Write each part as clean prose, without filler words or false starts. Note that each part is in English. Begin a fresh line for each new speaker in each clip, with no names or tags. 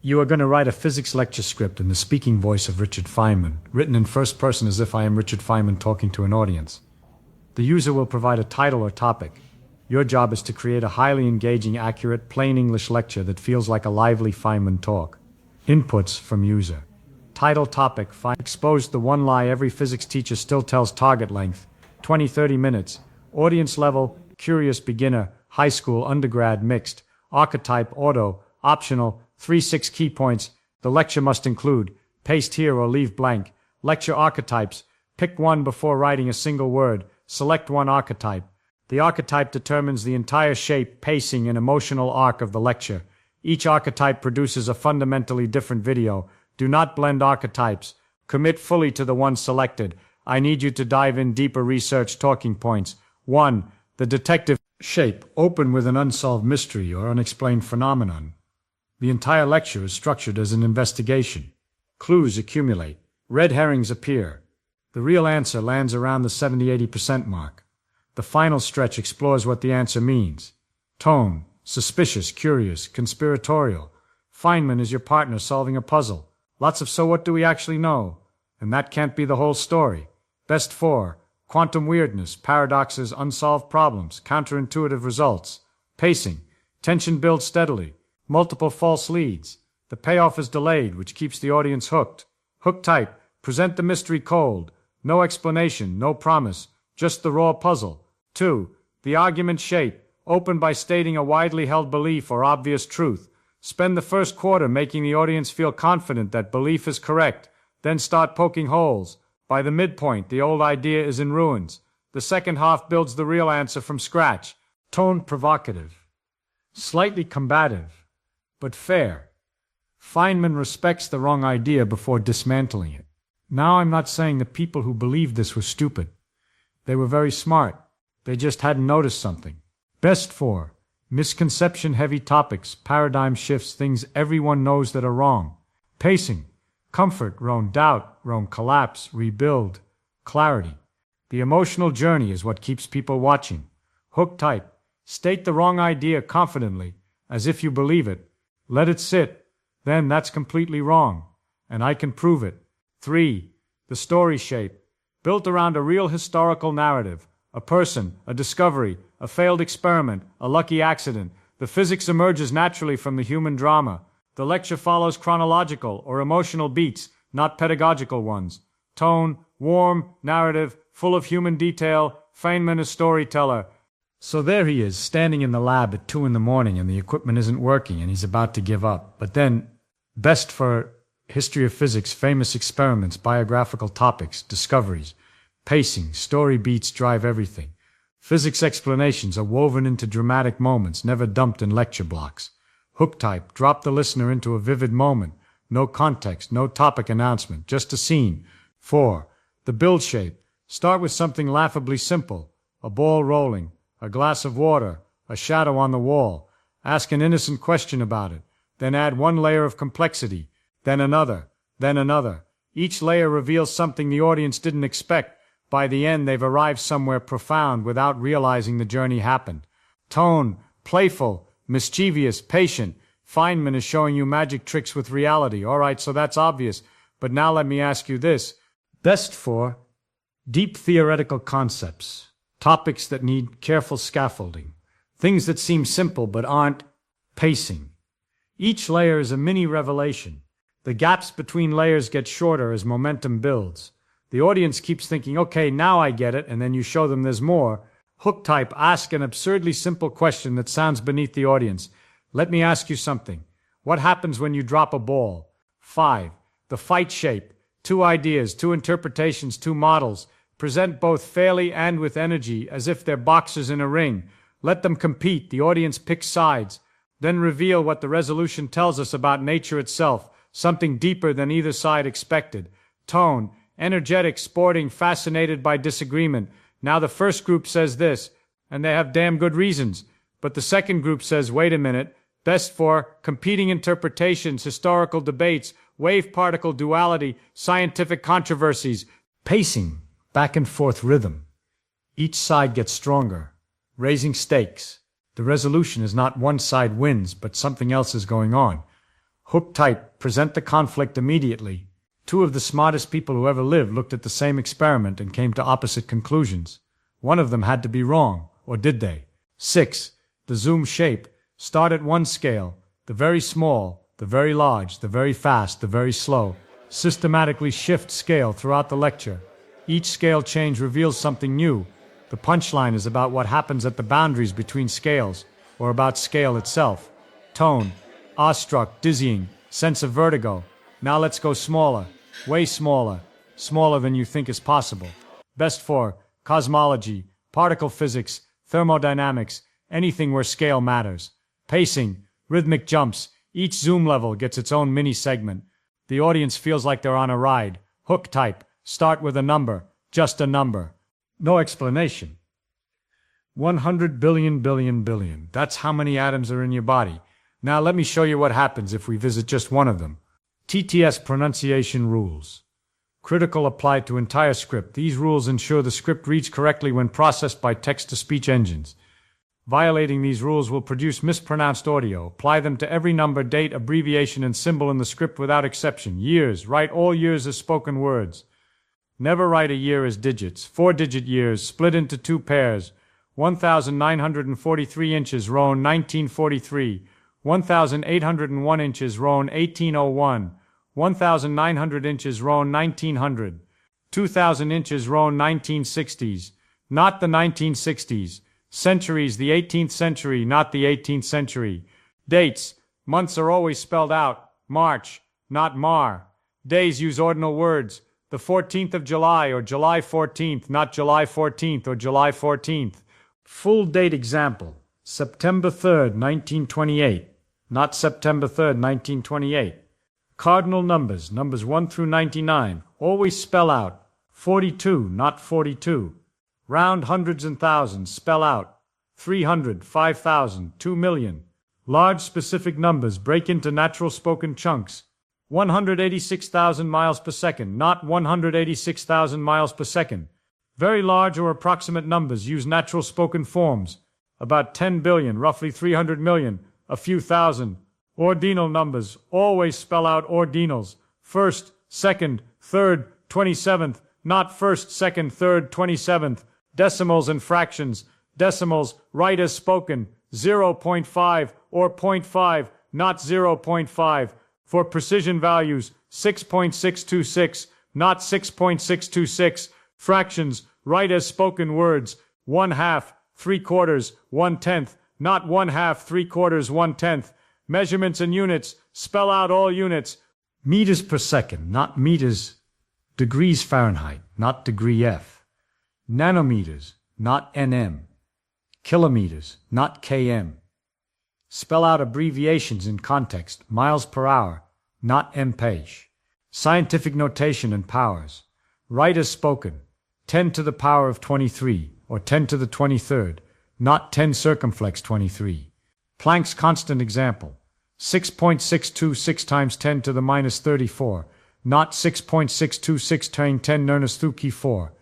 You are going to write a physics lecture script in the speaking voice of Richard Feynman, written in first person as if I am Richard Feynman talking to an audience. The user will provide a title or topic. Your job is to create a highly engaging, accurate, plain English lecture that feels like a lively Feynman talk. Inputs from user. Title topic: exposed the one lie every physics teacher still tells. Target length 20-30 minutes. Audience level: curious, beginner, high school, undergrad, mixed. Archetype: auto, optional. 3-6 key points. The lecture must include: paste here or leave blank. Lecture archetypes: pick one before writing a single word. Select one archetype. The archetype determines the entire shape, pacing, and emotional arc of the lecture. Each archetype produces a fundamentally different video. Do not blend archetypes. Commit fully to the one selected. I need you to dive in deeper. Research talking points. 1. The detective shape. Open with an unsolved mystery or unexplained phenomenon. The entire lecture is structured as an investigation. Clues accumulate. Red herrings appear. The real answer lands around the 70-80% mark. The final stretch explores what the answer means. Tone: suspicious, curious, conspiratorial. Feynman is your partner solving a puzzle. Lots of "so what do we actually know?" And that can't be the whole story. Best 4. Quantum weirdness, paradoxes, unsolved problems, counterintuitive results. Pacing: tension builds steadily. Multiple false leads. The payoff is delayed, which keeps the audience hooked. Hook type: present the mystery cold. No explanation, no promise, just the raw puzzle. 2. The argument shape: open by stating a widely held belief or obvious truth. Spend the first quarter making the audience feel confident that belief is correct, then start poking holes. By the midpoint, the old idea is in ruins. The second half builds the real answer from scratch. Tone: provocative. Slightly combative, but fair. Feynman respects the wrong idea before dismantling it. Now, I'm not saying the people who believed this were stupid. They were very smart. They just hadn't noticed something. Best 4. Misconception heavy topics, paradigm shifts, things everyone knows that are wrong. Pacing: comfort, wrong doubt, wrong collapse, rebuild, clarity. The emotional journey is what keeps people watching. Hook type: state the wrong idea confidently, as if you believe it. Let it sit. Then that's completely wrong. And I can prove it. 3. The story shape: built around a real historical narrative. A person, a discovery, a failed experiment, a lucky accident. The physics emerges naturally from the human drama. The lecture follows chronological or emotional beats, not pedagogical ones. Tone: warm, narrative, full of human detail. Feynman is storyteller. So there he is, standing in the lab at 2 in the morning and the equipment isn't working and he's about to give up. But then, best for history of physics, famous experiments, biographical topics, discoveries. Pacing: story beats drive everything. Physics explanations are woven into dramatic moments, never dumped in lecture blocks. Hook type: drop the listener into a vivid moment. No context, no topic announcement, just a scene. 4. The build shape: start with something laughably simple. A ball rolling, a glass of water, a shadow on the wall. Ask an innocent question about it. Then add one layer of complexity, then another, then another. Each layer reveals something the audience didn't expect. By the end, they've arrived somewhere profound without realizing the journey happened. Tone: playful, mischievous, patient. Feynman is showing you magic tricks with reality. All right, so that's obvious. But now let me ask you this. Best 4. Deep theoretical concepts. Topics that need careful scaffolding. Things that seem simple but aren't. Pacing: each layer is a mini revelation. The gaps between layers get shorter as momentum builds. The audience keeps thinking, okay, now I get it, and then you show them there's more. Hook type: ask an absurdly simple question that sounds beneath the audience. Let me ask you something. What happens when you drop a ball? 5. The fight shape: 2 ideas, 2 interpretations, 2 models. Present both fairly and with energy, as if they're boxers in a ring. Let them compete. The audience picks sides. Then reveal what the resolution tells us about nature itself, something deeper than either side expected. Tone: energetic, sporting, fascinated by disagreement. Now the first group says this, and they have damn good reasons. But the second group says, wait a minute. Best 4. Competing interpretations, historical debates, wave-particle duality, scientific controversies. Pacing: back and forth rhythm. Each side gets stronger, raising stakes. The resolution is not one side wins, but something else is going on. Hook type, present the conflict immediately. Two of the smartest people who ever lived looked at the same experiment and came to opposite conclusions. One of them had to be wrong, or did they? 6. The zoom shape. Start at one scale, the very small, the very large, the very fast, the very slow. Systematically shift scale throughout the lecture. Each scale change reveals something new. The punchline is about what happens at the boundaries between scales, or about scale itself. Tone. Awestruck, dizzying, sense of vertigo. Now let's go smaller, way smaller, smaller than you think is possible. Best for cosmology, particle physics, thermodynamics, anything where scale matters. Pacing, rhythmic jumps, each zoom level gets its own mini segment. The audience feels like they're on a ride. Hook type, start with a number, just a number. No explanation. 100 billion. That's how many atoms are in your body. Now let me show you what happens if we visit just one of them. TTS pronunciation rules. Critical applied to entire script. These rules ensure the script reads correctly when processed by text-to-speech engines. Violating these rules will produce mispronounced audio. Apply them to every number, date, abbreviation, and symbol in the script without exception. Years. Write all years as spoken words. Never write a year as digits. 4-digit years, split into two pairs. 1,943 inches, Roan 1943. 1,801 inches, Roan 1801. 1,900 inches, Roan 1900. 2,000 inches, Roan 1960s. Not the 1960s. Centuries, the 18th century, not the 18th century. Dates, months are always spelled out. March, not Mar. Days use ordinal words. The 14th of July or July 14th, not July 14th or July 14th. Full date example, September 3rd, 1928, not September 3rd, 1928. Cardinal numbers, numbers 1 through 99, always spell out. 42, not 42. Round hundreds and thousands, spell out. 300, 5,000, 2 million. Large specific numbers break into natural spoken chunks. 186,000 miles per second, not 186,000 miles per second. Very large or approximate numbers use natural spoken forms. About 10 billion, roughly 300 million, a few thousand. Ordinal numbers always spell out ordinals. First, second, third, 27th, not first, second, third, 27th. Decimals and fractions. Decimals, write as spoken. 0.5 or 0.5, not 0.5. For precision values, 6.626, not 6.626. Fractions, write as spoken words. 1/2, 3/4, 1/10, not 1/2, 3/4, 1/10. Measurements and units, spell out all units. Meters per second, not meters. Degrees Fahrenheit, not degree F. Nanometers, not nm. Kilometers, not km. Spell out abbreviations in context. Miles per hour, not mph. Scientific notation and powers. Write as spoken. 10 to the power of 23, or 10 to the 23rd, not 10 circumflex 23. Planck's constant example. 6.626 times 10 to the minus 34, not 6.626 times 10 Nernst 4.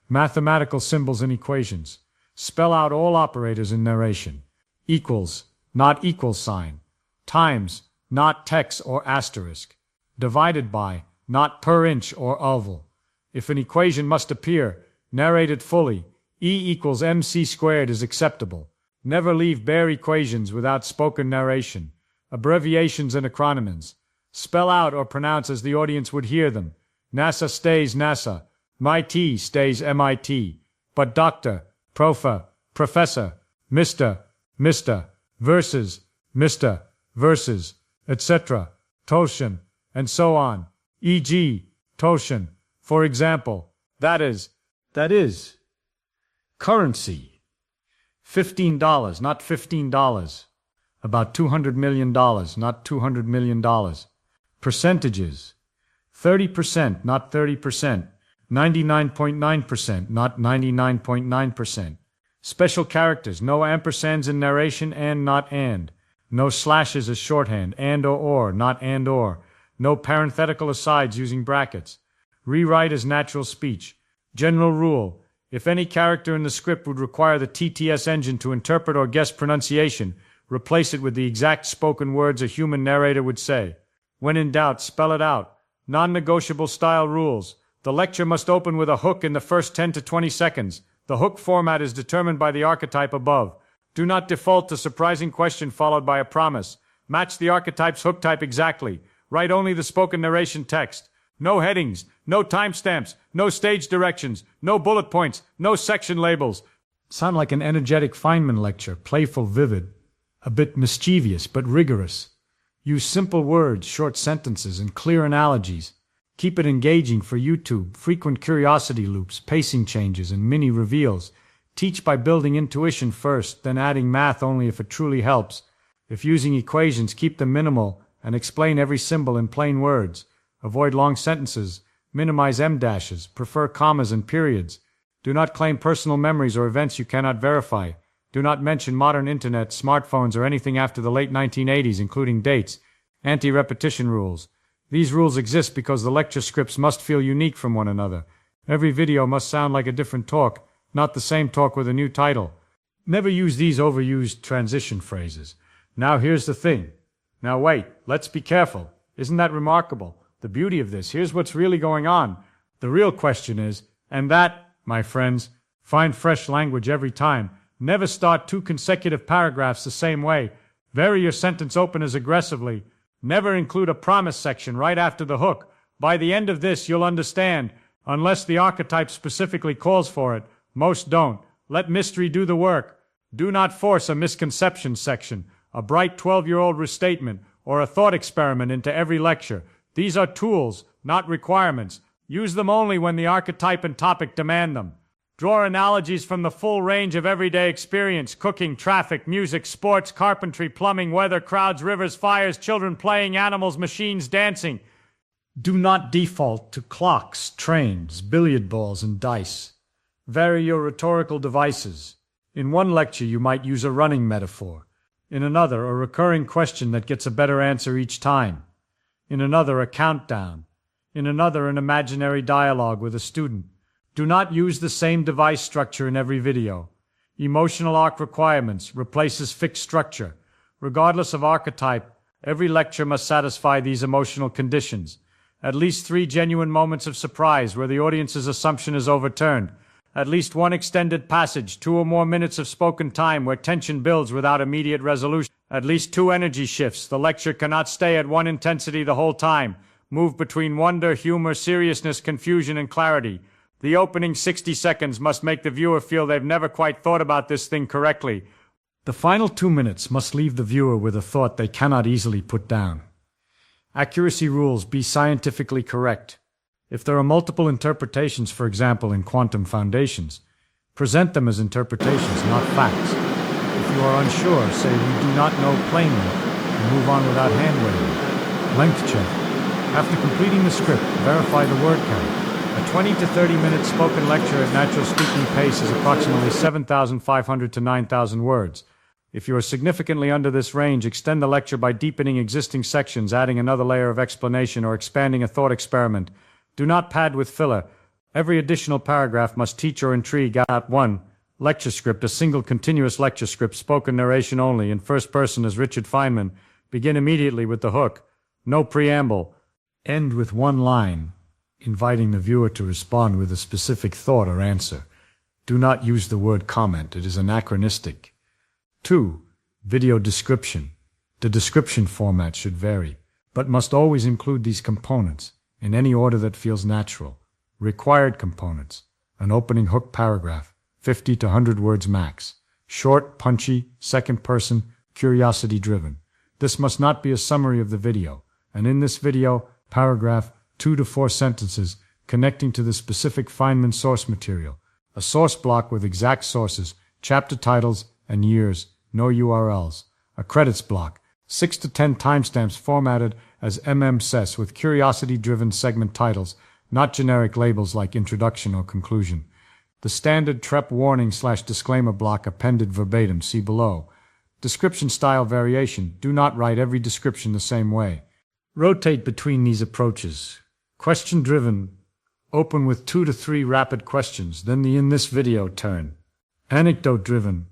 Mathematical symbols and equations. Spell out all operators in narration. Equals, not equal sign. Times, not text or asterisk. Divided by, not per inch or oval. If an equation must appear, narrate it fully. E equals mc squared is acceptable. Never leave bare equations without spoken narration. Abbreviations and acronyms. Spell out or pronounce as the audience would hear them. NASA stays NASA. MIT stays MIT. But doctor, profa, professor, Mr., versus, Mr., versus, etc., Toshin, and so on. E.g., Toshin, for example, that is. Currency. $15, not $15. About $200 million, not $200 million. Percentages. 30%, not 30%. 99.9%, not 99.9%. Special characters, no ampersands in narration and not and. No slashes as shorthand, and or, not and or. No parenthetical asides using brackets. Rewrite as natural speech. General rule, if any character in the script would require the TTS engine to interpret or guess pronunciation, replace it with the exact spoken words a human narrator would say. When in doubt, spell it out. Non-negotiable style rules. The lecture must open with a hook in the first 10 to 20 seconds. The hook format is determined by the archetype above. Do not default to surprising question followed by a promise. Match the archetype's hook type exactly. Write only the spoken narration text. No headings, no timestamps, no stage directions, no bullet points, no section labels. Sound like an energetic Feynman lecture, playful, vivid, a bit mischievous but rigorous. Use simple words, short sentences, and clear analogies. Keep it engaging for YouTube, frequent curiosity loops, pacing changes, and mini reveals. Teach by building intuition first, then adding math only if it truly helps. If using equations, keep them minimal and explain every symbol in plain words. Avoid long sentences. Minimize em-dashes. Prefer commas and periods. Do not claim personal memories or events you cannot verify. Do not mention modern internet, smartphones, or anything after the late 1980s, including dates. Anti-repetition rules. These rules exist because the lecture scripts must feel unique from one another. Every video must sound like a different talk, not the same talk with a new title. Never use these overused transition phrases. Now here's the thing. Now wait, let's be careful. Isn't that remarkable? The beauty of this, here's what's really going on. The real question is, and that, my friends, find fresh language every time. Never start 2 consecutive paragraphs the same way. Vary your sentence openers aggressively. Never include a promise section right after the hook. By the end of this, you'll understand, unless the archetype specifically calls for it. Most don't. Let mystery do the work. Do not force a misconception section, a bright 12-year-old restatement, or a thought experiment into every lecture. These are tools, not requirements. Use them only when the archetype and topic demand them. Draw analogies from the full range of everyday experience: cooking, traffic, music, sports, carpentry, plumbing, weather, crowds, rivers, fires, children playing, animals, machines, dancing. Do not default to clocks, trains, billiard balls, and dice. Vary your rhetorical devices. In one lecture, you might use a running metaphor. In another, a recurring question that gets a better answer each time. In another, a countdown. In another, an imaginary dialogue with a student. Do not use the same device structure in every video. Emotional arc requirements replaces fixed structure. Regardless of archetype, every lecture must satisfy these emotional conditions. At least 3 genuine moments of surprise where the audience's assumption is overturned. At least 1 extended passage, 2 or more minutes of spoken time where tension builds without immediate resolution. At least 2 energy shifts. The lecture cannot stay at one intensity the whole time. Move between wonder, humor, seriousness, confusion, and clarity. The opening 60 seconds must make the viewer feel they've never quite thought about this thing correctly. The final 2 minutes must leave the viewer with a thought they cannot easily put down. Accuracy rules: be scientifically correct. If there are multiple interpretations, for example in quantum foundations, present them as interpretations, not facts. If you are unsure, say "we do not know" plainly, and move on without hand-waving. Length check. After completing the script, verify the word count. A 20 to 30-minute spoken lecture at natural speaking pace is approximately 7,500 to 9,000 words. If you are significantly under this range, extend the lecture by deepening existing sections, adding another layer of explanation, or expanding a thought experiment. Do not pad with filler. Every additional paragraph must teach or intrigue. 1. Lecture script: a single continuous lecture script, spoken narration only, in first person as Richard Feynman. Begin immediately with the hook. No preamble. End with 1 line, inviting the viewer to respond with a specific thought or answer. Do not use the word comment. It is anachronistic. 2. Video description. The description format should vary, but must always include these components, in any order that feels natural. Required components: an opening hook paragraph, 50 to 100 words max. Short, punchy, second person, curiosity driven. This must not be a summary of the video, and in this video, paragraph, 2 to 4 sentences connecting to the specific Feynman source material. A source block with exact sources, chapter titles, and years, no URLs. A credits block, 6 to 10 timestamps formatted as MMSS with curiosity-driven segment titles, not generic labels like introduction or conclusion. The standard TREP warning/disclaimer block appended verbatim, see below. Description style variation: do not write every description the same way. Rotate between these approaches. Question-driven: open with 2 to 3 rapid questions, then the "in this video" turn. Anecdote-driven: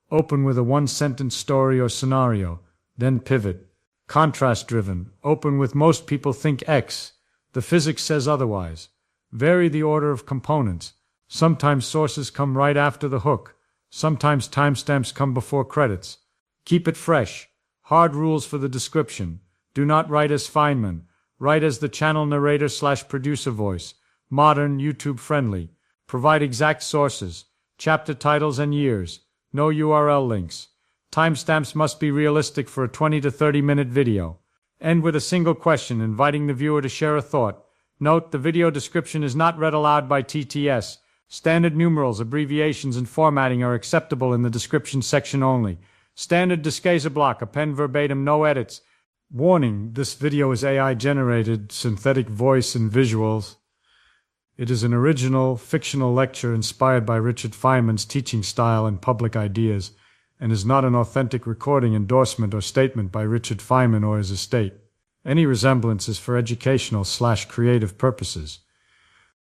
open with a 1-sentence story or scenario, then pivot. Contrast-driven. Open with most people think X. The physics says otherwise. Vary the order of components. Sometimes sources come right after the hook. Sometimes timestamps come before credits. Keep it fresh. Hard rules for the description. Do not write as Feynman. Write as the channel narrator/producer voice. Modern, YouTube-friendly. Provide exact sources, chapter titles and years. No URL links. Timestamps must be realistic for a 20 to 30-minute video. End with a single question, inviting the viewer to share a thought. Note, the video description is not read aloud by TTS. Standard numerals, abbreviations, and formatting are acceptable in the description section only. Standard disguise block, append verbatim, no edits. Warning, this video is AI-generated, synthetic voice and visuals. It is an original, fictional lecture inspired by Richard Feynman's teaching style and public ideas, and is not an authentic recording, endorsement, or statement by Richard Feynman or his estate. Any resemblance is for educational/creative purposes.